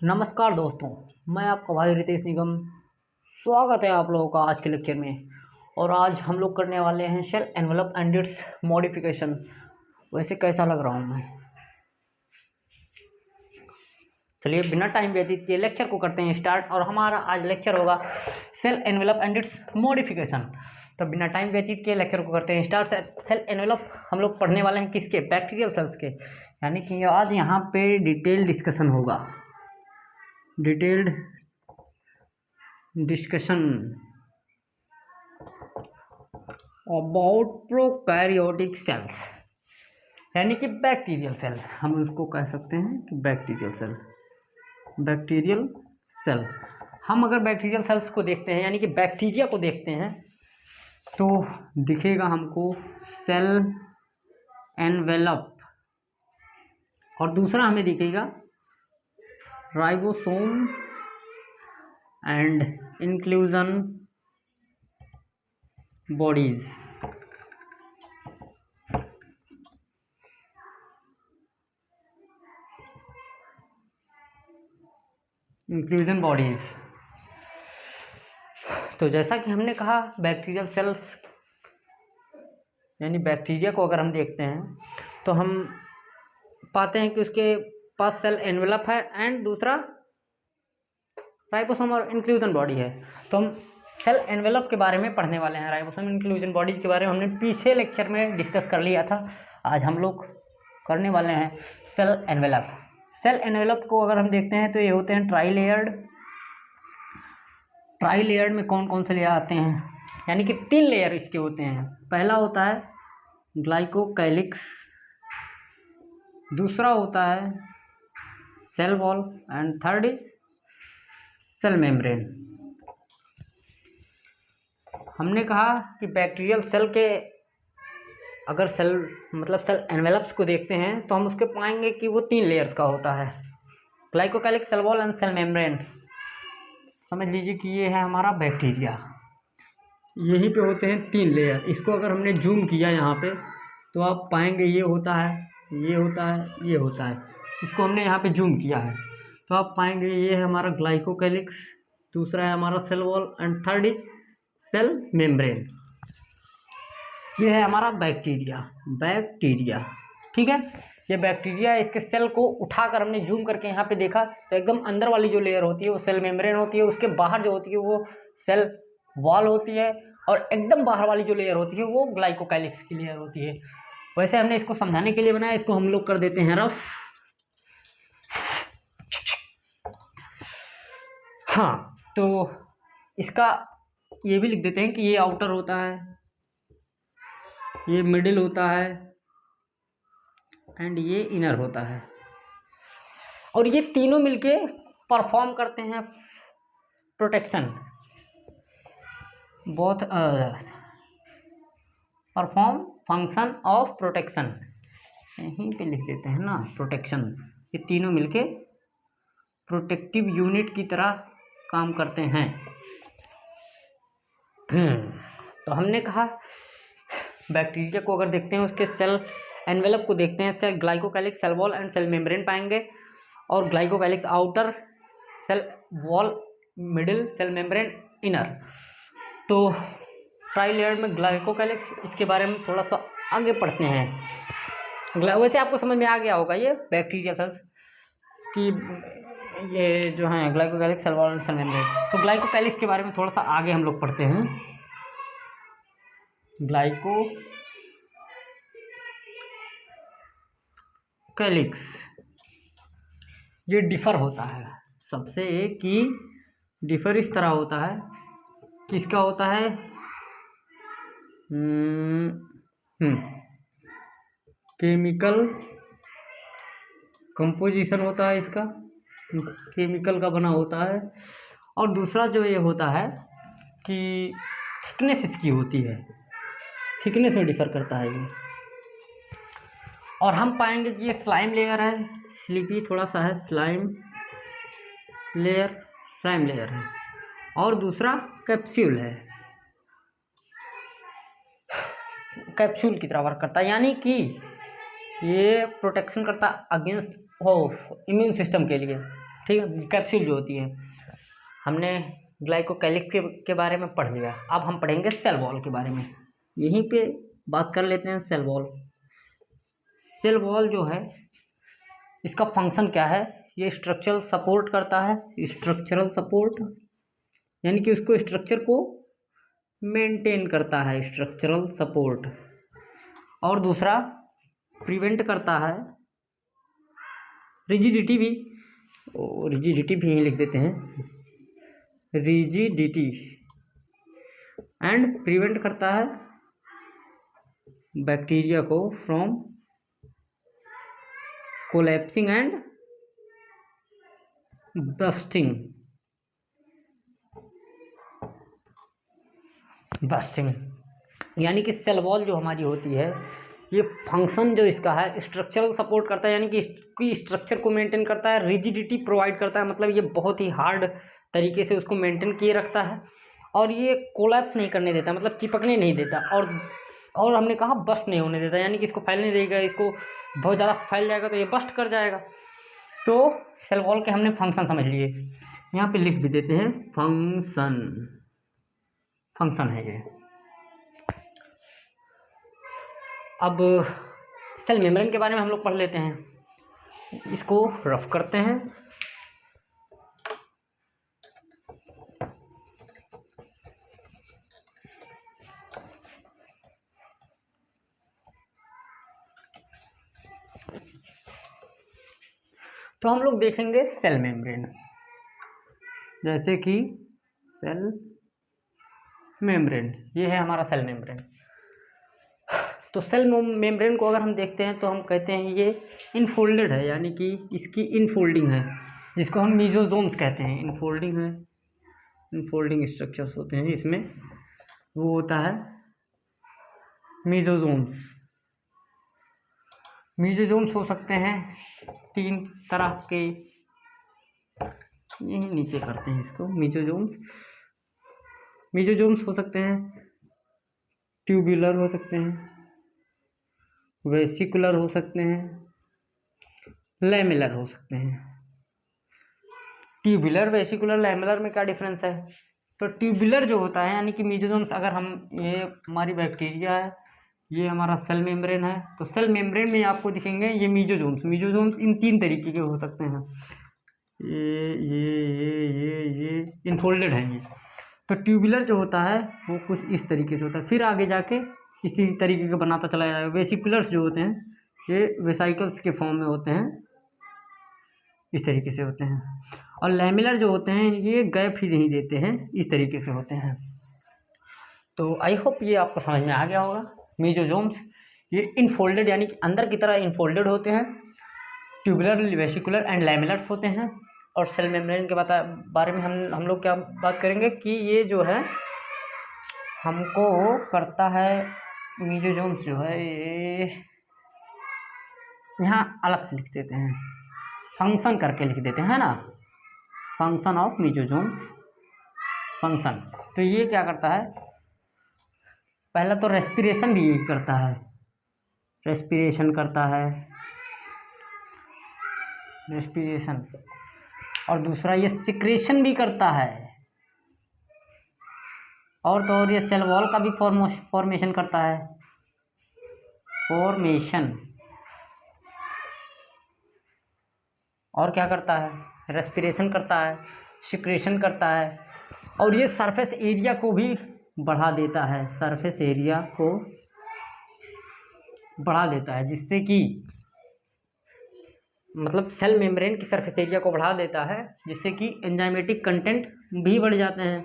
नमस्कार दोस्तों, मैं आपका भाई रितेश निगम। स्वागत है आप लोगों का आज के लेक्चर में। और आज हम लोग करने वाले हैं shell envelope and its modification. वैसे कैसा लग रहा हूँ मैं? चलिए बिना टाइम व्यतीत किए लेक्चर को करते हैं स्टार्ट। और हमारा आज लेक्चर होगा cell envelope and its modification. तो बिना टाइम व्यतीत किए लेक्चर को करते हैं स्टार्ट। सेल एनवेलप हम लोग पढ़ने वाले हैं किसके? बैक्टीरियल सेल्स के। यानी कि आज यहाँ पे डिटेल डिस्कशन होगा, detailed discussion about prokaryotic cells, यानी कि बैक्टीरियल सेल। हम उसको कह सकते हैं कि बैक्टीरियल सेल। बैक्टीरियल सेल, हम अगर बैक्टीरियल सेल्स को देखते हैं यानी कि बैक्टीरिया को देखते हैं तो दिखेगा हमको सेल एनवेलप, और दूसरा हमें दिखेगा ribosome and inclusion bodies. Inclusion bodies. तो जैसा कि हमने कहा बैक्टीरियल सेल्स यानी बैक्टीरिया को अगर हम देखते हैं तो हम पाते हैं कि उसके पास सेल एनवेलप है एंड दूसरा राइबोसोम और इंक्लूजन बॉडी है। तो हम सेल एनवेलप के बारे में पढ़ने वाले हैं। राइबोसोम इंक्लूजन बॉडीज के बारे में हमने पीछे लेक्चर में डिस्कस कर लिया था। आज हम लोग करने वाले हैं सेल एनवेलप। सेल एनवेलप को अगर हम देखते हैं तो ये होते हैं ट्राई लेयर्ड। ट्राई लेयर्ड में कौन कौन से लेयर आते हैं? यानी कि 3 लेयर इसके होते हैं। पहला होता है ग्लाइकोकैलिक्स, दूसरा होता है cell wall and third is cell membrane. हमने कहा कि बैक्टीरियल सेल के अगर सेल सेल एनवेलप्स को देखते हैं तो हम उसके पाएंगे कि वो 3 लेयर्स का होता है, glycocalyx, cell wall and cell membrane. समझ लीजिए कि ये है हमारा बैक्टीरिया। यहीं पे होते हैं 3 लेयर। इसको अगर हमने जूम किया यहाँ पे तो आप पाएंगे ये होता है, ये होता है, ये होता है। इसको हमने यहाँ पे जूम किया है तो आप पाएंगे ये है हमारा ग्लाइकोकैलिक्स, दूसरा है हमारा cell wall and third is cell membrane. ये है हमारा बैक्टीरिया। ठीक है, ये बैक्टीरिया है। इसके सेल को उठाकर हमने जूम करके यहाँ पे देखा तो एकदम अंदर वाली जो लेयर होती है वो सेल मेम्ब्रेन होती है, उसके बाहर जो होती है वो सेल वॉल होती है, और एकदम बाहर वाली जो लेयर होती है वो ग्लाइकोकैलिक्स की लेयर होती है। वैसे हमने इसको समझाने के लिए बनाया, इसको हम लोग कर देते हैं रफ। हाँ, तो इसका ये भी लिख देते हैं कि ये आउटर होता है, ये मिडिल होता है एंड ये इनर होता है। और ये तीनों मिलके परफॉर्म करते हैं protection. Both perform function of protection, यहीं पे लिख देते हैं ना, प्रोटेक्शन। ये तीनों मिलके प्रोटेक्टिव यूनिट की तरह काम करते हैं। तो हमने कहा बैक्टीरिया को अगर देखते हैं उसके सेल एनवेलप को देखते हैं, cell glycocalyx, cell wall and cell membrane पाएंगे। और glycocalyx outer, cell wall middle, cell membrane inner. तो ट्राई लेयर्ड में ग्लाइकोकैलिक्स, इसके बारे में थोड़ा सा आगे पढ़ते हैं। वैसे आपको समझ में आ गया होगा ये बैक्टीरिया सेल्स की, ये जो हैं glycocalyx, cell wall and cell membrane. तो ग्लाइकोकैलिक्स के बारे में थोड़ा सा आगे हम लोग पढ़ते हैं। ग्लाइकोकैलिक्स ये डिफर होता है सबसे, एक कि डिफर इस तरह होता है, किसका होता है, केमिकल कंपोजिशन होता है इसका, केमिकल का बना होता है। और दूसरा जो ये होता है कि थिकनेस इसकी होती है, थिकनेस में डिफर करता है ये। और हम पाएंगे कि ये स्लाइम लेयर है, स्लीपी थोड़ा सा है, स्लाइम लेयर है। और दूसरा कैप्सूल है, कैप्सूल की तरह वर्क करता है, यानी कि ये प्रोटेक्शन करता है अगेंस्ट इम्यून सिस्टम के लिए। ठीक है। कैप्सूल जो होती है, हमने ग्लाइकोकैलिक्स के बारे में पढ़ लिया। अब हम पढ़ेंगे सेल वॉल के बारे में। यहीं पे बात कर लेते हैं सेल वॉल। सेल वॉल जो है, इसका फंक्शन क्या है? ये स्ट्रक्चरल सपोर्ट करता है, स्ट्रक्चरल सपोर्ट यानी कि उसको स्ट्रक्चर को मेंटेन करता है, स्ट्रक्चरल सपोर्ट। और दूसरा प्रिवेंट करता है रिजिडिटी भी, रिजिडिटी भी यहीं लिख देते हैं, रिजिडिटी, एंड प्रिवेंट करता है बैक्टीरिया को फ्रॉम कोलैप्सिंग एंड बस्टिंग। यानी कि सेल वॉल जो हमारी होती है, ये फंक्शन जो इसका है, स्ट्रक्चरल सपोर्ट करता है, यानी कि इसकी स्ट्रक्चर को मेंटेन करता है, रिजिडिटी प्रोवाइड करता है, मतलब ये बहुत ही हार्ड तरीके से उसको मेंटेन किए रखता है, और ये कोलैप्स नहीं करने देता, मतलब चिपकने नहीं देता, और हमने कहा बस्ट नहीं होने देता, यानी कि इसको फैलने देगा, इसको बहुत ज़्यादा फैल जाएगा तो ये बस्ट कर जाएगा। तो सेल वॉल के हमने फंक्शन समझ लिए, यहाँ पे लिख भी देते हैं, फंक्शन है ये। अब सेल मेम्ब्रेन के बारे में हम लोग पढ़ लेते हैं, इसको रफ करते हैं। तो हम लोग देखेंगे सेल मेम्ब्रेन, जैसे कि सेल मेम्ब्रेन, ये है हमारा सेल मेम्ब्रेन। तो सेल मेम्ब्रेन को अगर हम देखते हैं तो हम कहते हैं ये इनफोल्डेड है, यानी कि इसकी इनफोल्डिंग है, जिसको हम मीजोजोम्स कहते हैं। इनफोल्डिंग है, इनफोल्डिंग स्ट्रक्चर्स होते हैं इसमें, वो होता है मीजोजोम्स। मीजोजोम्स हो सकते हैं 3 तरह के, यहीं नीचे करते हैं इसको। मीजोजोम्स हो सकते हैं ट्यूबुलर हो सकते हैं, वेसिकुलर हो सकते हैं, लैमेलर हो सकते हैं। ट्यूबुलर, वेसिकुलर, लैमेलर में क्या डिफरेंस है? तो ट्यूबुलर जो होता है, यानी कि मीजोजोम्स, अगर हम, ये हमारी बैक्टीरिया है, ये हमारा सेल मेम्ब्रेन है, तो सेल मेम्ब्रेन में आपको दिखेंगे ये मीजोजोम्स इन 3 तरीके के हो सकते हैं। ये इनफोल्डेड है ये। तो ट्यूबुलर जो होता है वो कुछ इस तरीके से होता है, फिर आगे जाके इसी तरीके का बनाता चला जाएगा। वेसिकुलर्स जो होते हैं ये वेसाइकल्स के फॉर्म में होते हैं, इस तरीके से होते हैं। और लैमिलर जो होते हैं ये गैप ही नहीं देते हैं, इस तरीके से होते हैं। तो आई होप ये आपको समझ में आ गया होगा। मीजोजोम्स ये इनफोल्डेड, यानी कि अंदर की तरह इनफोल्डेड होते हैं, ट्यूबुलर, वेसिकुलर एंड लैमिलर्स होते हैं। और सेल मेम्ब्रेन के बारे में हम लोग क्या बात करेंगे कि ये जो है हमको करता है, मीजोजोम्स जो है ये यहाँ अलग से लिख देते हैं, फंक्शन करके लिख देते हैं ना, फंक्शन ऑफ मीजोजोम्स, फंक्शन। तो ये क्या करता है, पहला तो रेस्पिरेशन भी यही करता है, रेस्पिरेशन करता है, रेस्पिरेशन। और दूसरा ये सिक्रेशन भी करता है, और तो और ये सेल वॉल का भी फॉर्मेशन करता है, फॉर्मेशन। और क्या करता है, रेस्पिरेशन करता है, सिक्रेशन करता है, और ये सरफेस एरिया को भी बढ़ा देता है, सरफेस एरिया को बढ़ा देता है, जिससे कि मतलब सेल मेम्ब्रेन की सरफेस एरिया को बढ़ा देता है, जिससे कि एंजाइमेटिक कंटेंट भी बढ़ जाते हैं,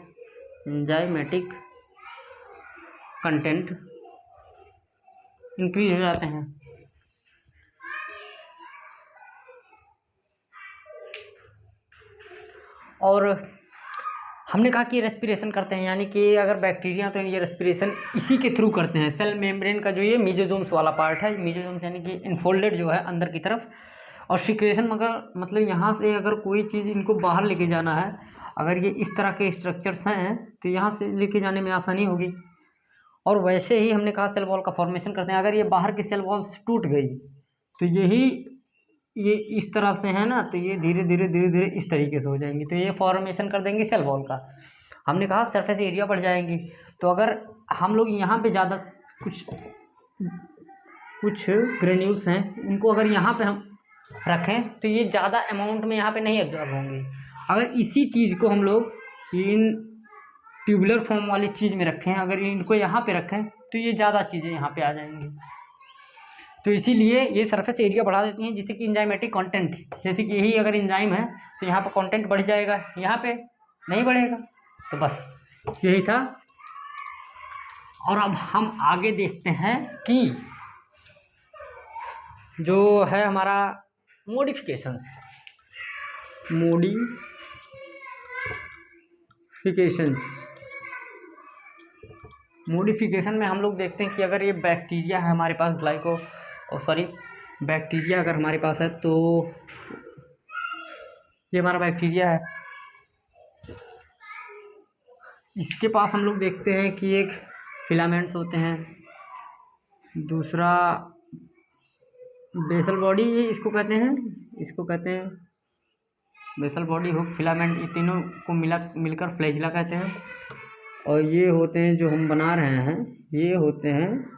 एंजाइमेटिक कंटेंट इंक्रीज हो जाते हैं। और हमने कहा कि रेस्पिरेशन करते हैं, यानी कि अगर बैक्टीरिया, तो ये रेस्पिरेशन इसी के थ्रू करते हैं। सेल मेम्ब्रेन का जो ये मीजोजोम्स वाला पार्ट है, मीजोजोम्स यानी कि इनफोल्डेड जो है अंदर की तरफ। और सिक्रेशन मगर मतलब यहाँ से अगर कोई चीज़ इनको बाहर लेके जाना है, अगर ये इस तरह के स्ट्रक्चर्स हैं तो यहाँ से लेके जाने में आसानी होगी। और वैसे ही हमने कहा सेल वॉल का फॉर्मेशन करते हैं, अगर ये बाहर की सेल वॉल्स टूट गई तो यही ये इस तरह से है ना, तो ये धीरे धीरे धीरे धीरे इस तरीके से हो जाएंगी, तो ये फॉर्मेशन कर देंगे सेल वॉल का। हमने कहा सरफेस एरिया बढ़ जाएंगी, तो अगर हम लोग यहाँ पे ज़्यादा कुछ ग्रेन्यूल्स हैं, उनको अगर यहाँ पे हम रखें तो ये ज़्यादा अमाउंट में यहाँ पे नहीं एब्जॉर्ब होंगे। अगर इसी चीज़ को हम लोग इन ट्यूबुलर फॉर्म वाली चीज़ में रखें, अगर इनको यहाँ पे रखें तो ये ज़्यादा चीज़ें यहाँ पे आ जाएंगी। तो इसीलिए ये सरफेस एरिया बढ़ा देती हैं, जिससे कि इंजाइमेटिक कंटेंट, जैसे कि यही अगर इंजाइम है तो यहाँ पर कंटेंट बढ़ जाएगा, यहाँ पे नहीं बढ़ेगा। तो बस यही था। और अब हम आगे देखते हैं कि जो है हमारा मॉडिफिकेशन में हम लोग देखते हैं कि अगर ये बैक्टीरिया है हमारे पास, बैक्टीरिया अगर हमारे पास है, तो ये हमारा बैक्टीरिया है, इसके पास हम लोग देखते हैं कि एक फिलामेंट्स होते हैं, दूसरा बेसल बॉडी, इसको कहते हैं बेसल बॉडी, हुक, फिलामेंट, ये तीनों को मिलकर फ्लैजिला कहते हैं। और ये होते हैं जो हम बना रहे हैं, ये होते हैं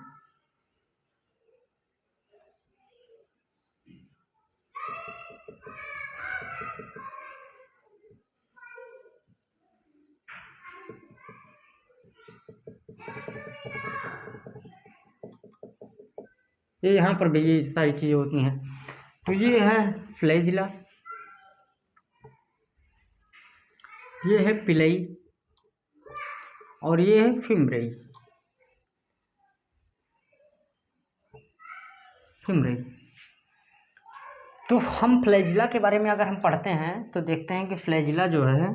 ये यहाँ पर भी ये सारी चीज़ें होती हैं। तो ये है फ्लैजिला, ये है पिलई, और ये है फिम्ब्रेई। तो हम फ्लैजिला के बारे में अगर हम पढ़ते हैं तो देखते हैं कि फ्लैजिला जो है,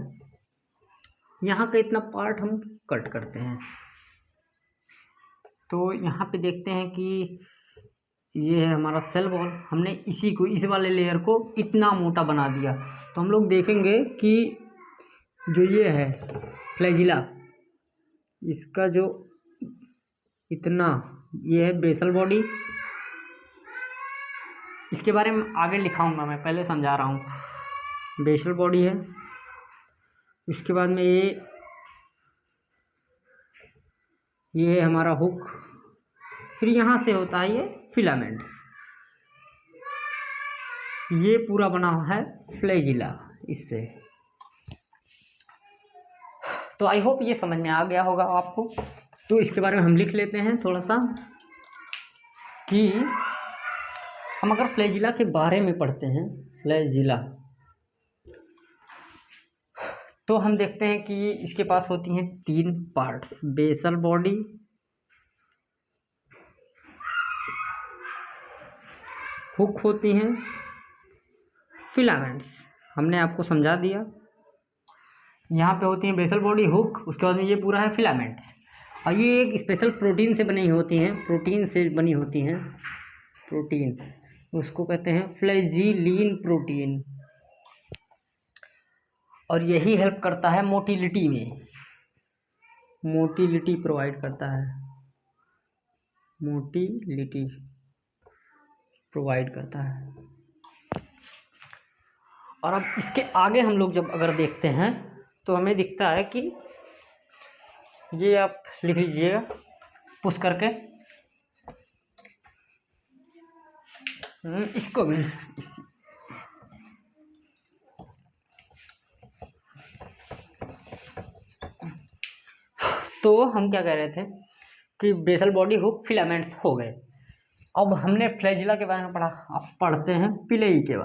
यहाँ का इतना पार्ट हम कट करते हैं, तो यहाँ पे देखते हैं कि ये है हमारा सेल वॉल, हमने इस वाले लेयर को इतना मोटा बना दिया। तो हम लोग देखेंगे कि जो ये है फ्लैजिला, इसका जो इतना, ये है बेसल बॉडी, इसके बारे में आगे लिखाऊंगा, मैं पहले समझा रहा हूँ। बेसल बॉडी है, इसके बाद में ये है हमारा हुक, फिर यहाँ से होता है ये फिलामेंट्स, ये पूरा बना हुआ है फ्लैजिला इससे। तो आई होप ये समझ में आ गया होगा आपको। तो इसके बारे में हम लिख लेते हैं थोड़ा सा, कि हम अगर फ्लैजिला के बारे में पढ़ते हैं, फ्लैजिला, तो हम देखते हैं कि इसके पास होती हैं 3 पार्ट्स, बेसल बॉडी, हुक होती हैं, फिलामेंट्स, हमने आपको समझा दिया। यहाँ पे होती हैं बेसल बॉडी, हुक, उसके बाद में ये पूरा है फिलामेंट्स, और ये एक स्पेशल प्रोटीन से बनी होती हैं, प्रोटीन, उसको कहते हैं फ्लैजिलीन प्रोटीन, और यही हेल्प करता है मोटिलिटी में, मोटिलिटी प्रोवाइड करता है। और अब इसके आगे हम लोग जब अगर देखते हैं तो हमें दिखता है कि ये आप लिख लीजिएगा पुश करके, इसको भी तो हम क्या कह रहे थे कि बेसल बॉडी, हुक, फिलामेंट्स हो गए। अब हमने फ्लैजिला के बारे में पढ़ा, अब पढ़ते हैं पिलई के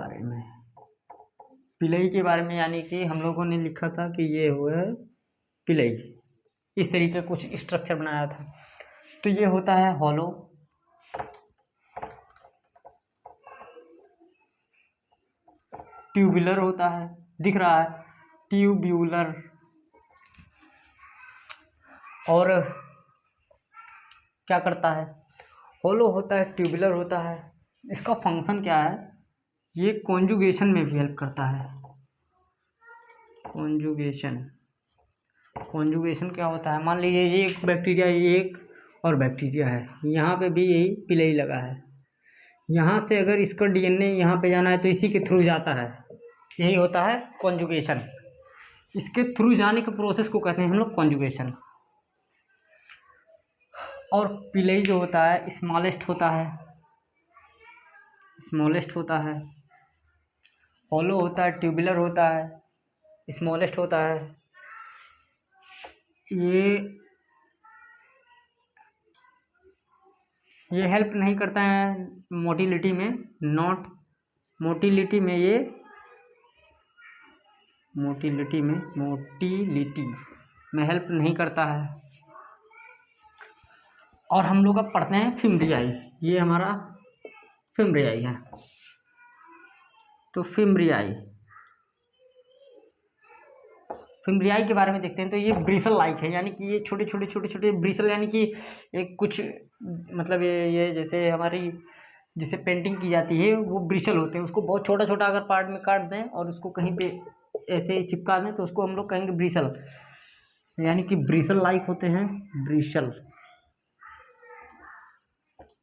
बारे में। यानी कि हम लोगों ने लिखा था कि ये हुआ है पिलई, इस तरीके का कुछ स्ट्रक्चर बनाया था। तो ये होता है हॉलो, ट्यूबुलर होता है, दिख रहा है ट्यूब्यूलर, और क्या करता है, होलो होता है, ट्यूबुलर होता है। इसका फंक्शन क्या है, ये कॉन्जुगेशन में भी हेल्प करता है। कॉन्जुगेशन क्या होता है, मान लीजिए ये एक बैक्टीरिया, ये एक और बैक्टीरिया है, यहाँ पे भी यही पिलई लगा है, यहाँ से अगर इसका डीएनए यहाँ पे जाना है तो इसी के थ्रू जाता है, यही होता है कॉन्जुगेशन। इसके थ्रू जाने के प्रोसेस को कहते हैं हम लोग कॉन्जुगेशन। और पिलई जो होता है स्मॉलेस्ट होता है, स्मॉलेस्ट होता है, हॉलो होता है, ट्यूबुलर होता है, स्मॉलेस्ट होता है। ये हेल्प नहीं करता है मोटिलिटी में, नॉट मोटिलिटी में, ये मोटिलिटी में हेल्प नहीं करता है। और हम लोग अब पढ़ते हैं फिम्ब्रियाई। ये हमारा फिम्ब्रियाई है। तो फिम्ब्रियाई के बारे में देखते हैं। तो ये ब्रिसल लाइक है, यानी कि ये छोटे छोटे ब्रिसल, यानी कि एक कुछ मतलब ये जैसे हमारी जिसे पेंटिंग की जाती है वो ब्रिसल होते हैं, उसको बहुत छोटा छोटा अगर पार्ट में काट दें और उसको कहीं पे ऐसे चिपका दें तो उसको हम लोग कहेंगे ब्रिसल, यानी कि ब्रिसल लाइक होते हैं, ब्रिसल।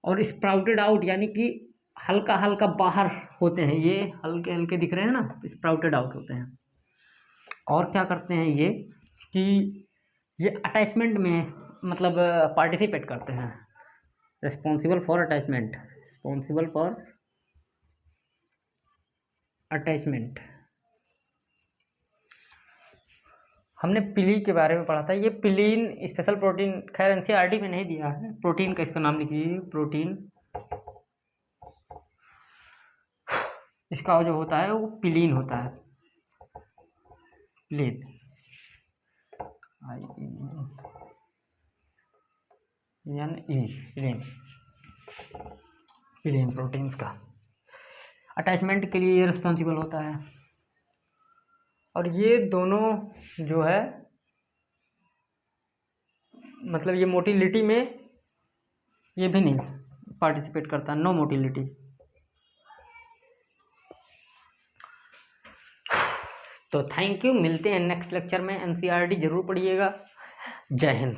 और स्प्राउटेड आउट, यानी कि हल्का हल्का बाहर होते हैं, ये हल्के हल्के दिख रहे हैं ना, स्प्राउटेड आउट होते हैं। और क्या करते हैं ये कि ये अटैचमेंट में मतलब पार्टिसिपेट करते हैं, responsible for attachment, responsible for attachment. हमने पिली के बारे में पढ़ा था। ये पिलीन स्पेशल प्रोटीन, खैर एनसीईआरटी में नहीं दिया है प्रोटीन का, इसका नाम लिखिए प्रोटीन। इसका जो होता है वो पिलीन होता है, पिलीन, पिलीन प्रोटीन्स का अटैचमेंट के लिए ये रिस्पॉन्सिबल होता है। और ये दोनों जो है मतलब ये मोटिलिटी में ये भी नहीं पार्टिसिपेट करता, नो मोटिलिटी। तो थैंक यू, मिलते हैं नेक्स्ट लेक्चर में। एनसीईआरटी जरूर पढ़िएगा। जय हिंद।